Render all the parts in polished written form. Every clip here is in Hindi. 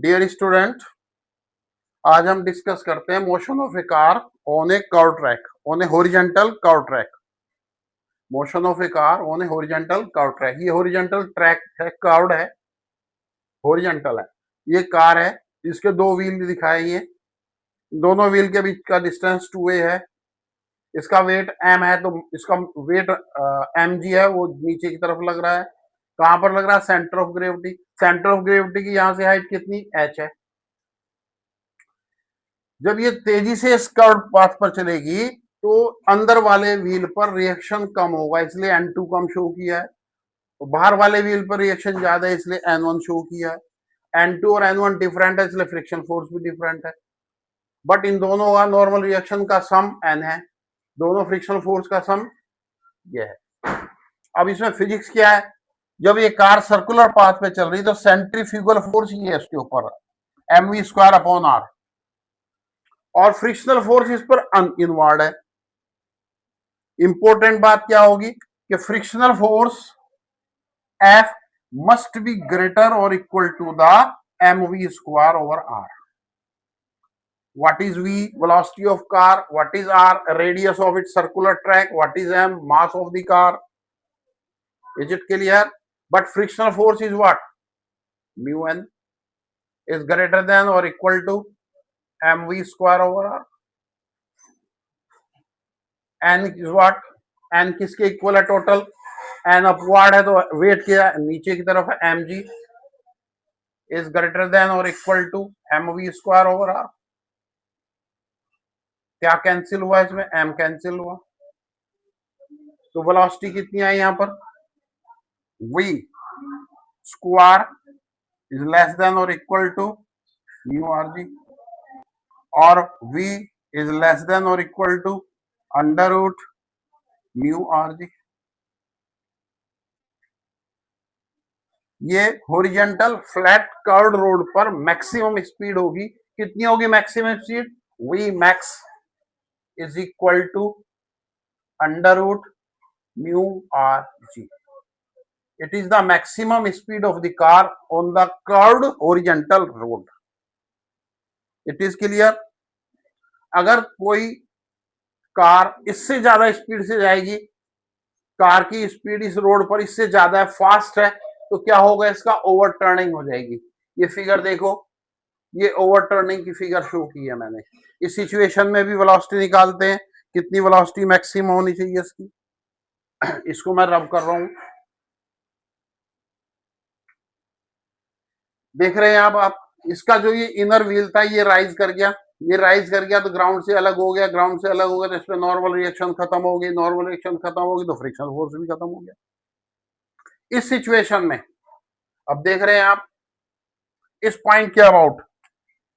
डियर स्टूडेंट, आज हम डिस्कस करते हैं motion of A car on A curve track, on A horizontal curve track. Motion of A car on A horizontal curve track. ये हॉरिजॉन्टल ट्रैक है, कर्व्ड है, हॉरिजॉन्टल है। ये कार है, इसके दो व्हील दिखाए, ये दोनों व्हील के बीच का डिस्टेंस 2a है। इसका वेट m है, तो इसका वेट mg है, वो नीचे की तरफ लग रहा है। कहां पर लग रहा है? Centre of gravity. Centre of gravity की यहां से हाइट कितनी? h है। जब ये तेजी से इस कर्व पाथ पर चलेगी तो अंदर वाले व्हील पर रिएक्शन कम होगा, इसलिए N2 कम शो किया है। तो बाहर वाले व्हील पर रिएक्शन ज्यादा है, इसलिए N1 शो किया है। N2 और N1 डिफरेंट है, इसलिए फ्रिक्शन फोर्स भी डिफरेंट है। बट इन दोनों का नॉर्मल रिएक्शन का सम N है, दोनों फ्रिक्शनल फोर्स का सम ये है। अब इसमें फिजिक्स क्या है? जब ये कार सर्कुलर पाथ पे चल रही तो सेंट्रीफ्यूगल फोर्स ये है इसके ऊपर, mv²/r, और फ्रिक्शनल फोर्स इस पर इनवर्ड है। इंपॉर्टेंट बात क्या होगी कि frictional force F must be greater or equal to the mv²/r। What is v? Velocity of car. What is r? Radius of its circular track. What is m? Mass of the car. Is it clear? But frictional force is what? Mu n is greater than or equal to mv²/r. n is what? n किसके इक्वल है? टोटल n अपवर्ड है, तो वेट क्या है? नीचे की तरफ है, mg is greater than or equal to mv²/r। क्या कैंसिल हुआ इसमें? m कैंसिल हुआ, तो वेलोसिटी कितनी आई यहां पर? v² is less than or equal to mu rg, और v is less than or equal to √ mu rg। ये हॉरिजॉन्टल फ्लैट कर्व्ड रोड पर मैक्सिमम स्पीड होगी। कितनी होगी maximum speed? v max is equal to √ mu rg। It is the maximum speed of the car on the curved horizontal road. It is clear? अगर कोई कार इससे ज्यादा स्पीड से जाएगी, कार की स्पीड इस रोड पर इससे ज्यादा है, फास्ट है, तो क्या होगा? इसका ओवरटर्निंग हो जाएगी। ये फिगर देखो, ये ओवरटर्निंग की फिगर शो की है मैंने। इस सिचुएशन में भी वेलोसिटी निकालते हैं, कितनी वेलोसिटी मैक्सिमम होनी चाहिए इसकी। इसको मैं रब कर रहा हूं, देख रहे हैं आप इसका जो ये इनर व्हील था ये राइज कर गया, ये राइज कर गया तो ग्राउंड से अलग हो गया, ग्राउंड से अलग हो गया तो इसमें नॉर्मल रिएक्शन खत्म हो गई, नॉर्मल रिएक्शन खत्म हो गई तो फ्रिक्शनल फोर्स भी खत्म हो गया। इस सिचुएशन में अब देख रहे हैं आप इस पॉइंट के अबाउट,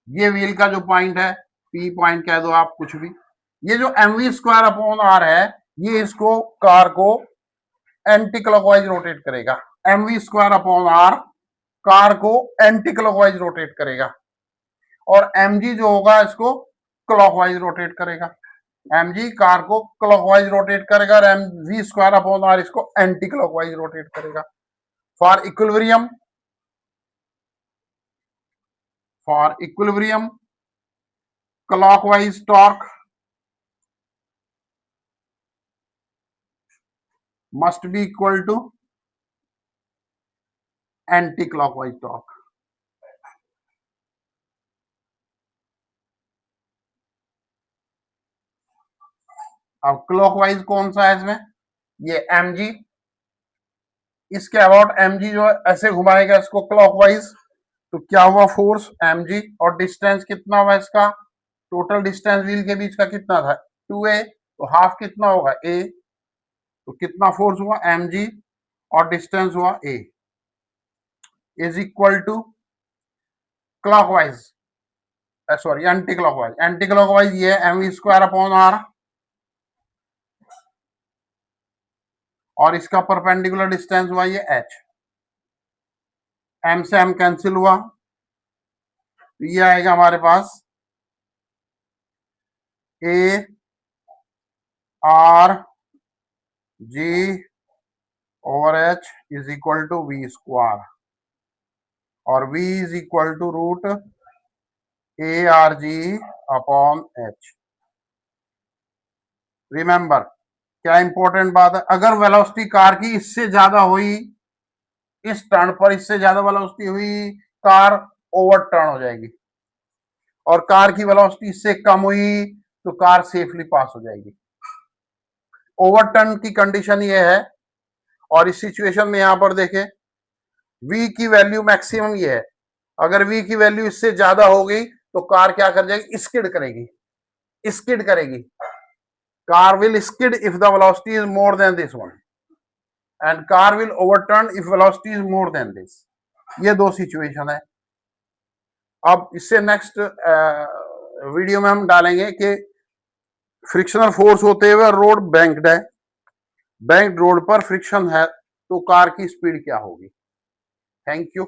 ये व्हील का जो पॉइंट है, P पॉइंट कह दो आप कुछ भी, ये जो mv²/r है, ये इसको कार को एंटी क्लॉकवाइज रोटेट करेगा। mv²/r कार को एंटी क्लॉकवाइज रोटेट करेगा, और mg जो होगा इसको क्लॉकवाइज रोटेट करेगा। mg कार को क्लॉकवाइज रोटेट करेगा और mv²/r इसको एंटी क्लॉकवाइज रोटेट करेगा। For equilibrium clockwise torque must be equal to anti-clockwise torque। अब क्लॉकवाइज कौन सा है इसमें? ये mg, इसके अबाउट mg जो है ऐसे घुमाएगा इसको क्लॉकवाइज, तो क्या हुआ? फोर्स mg, और डिस्टेंस कितना हुआ इसका? टोटल डिस्टेंस व्हील के बीच का कितना था? 2a, तो हाफ कितना होगा? a, तो कितना फोर्स हुआ? mg, और डिस्टेंस हुआ a, is equal to clockwise, sorry anticlockwise. Anticlockwise ये mv²/r, और इसका परपेंडिकुलर डिस्टेंस हुआ ये h। m से m कैंसिल हुआ, तो ये आएगा हमारे पास a r g/h is equal to v²। और v is equal to root A R G upon H. Remember, क्या इंपॉर्टेंट बात है, अगर वेलोसिटी कार की इससे ज्यादा हुई, इस टर्न पर इससे ज्यादा वेलोसिटी हुई, कार ओवरटर्न हो जाएगी, और कार की वेलोसिटी इससे कम हुई तो कार सेफली पास हो जाएगी। ओवरटर्न की कंडीशन ये है, और इस सिचुएशन में यहां पर देखें v की वैल्यू मैक्सिमम ये है, अगर v की वैल्यू इससे ज्यादा हो गई तो कार क्या कर जाएगी, स्किड करेगी, स्किड करेगी। Car will skid if the velocity is more than this one, and car will overturn if velocity is more than this. ये दो सिचुएशन है। अब इससे नेक्स्ट वीडियो में हम डालेंगे कि फ्रिक्शनल फोर्स होते हुए रोड बैंक्ड है, बैंक्ड रोड पर फ्रिक्शन है तो कार की स्पीड क्या होगी। Thank you.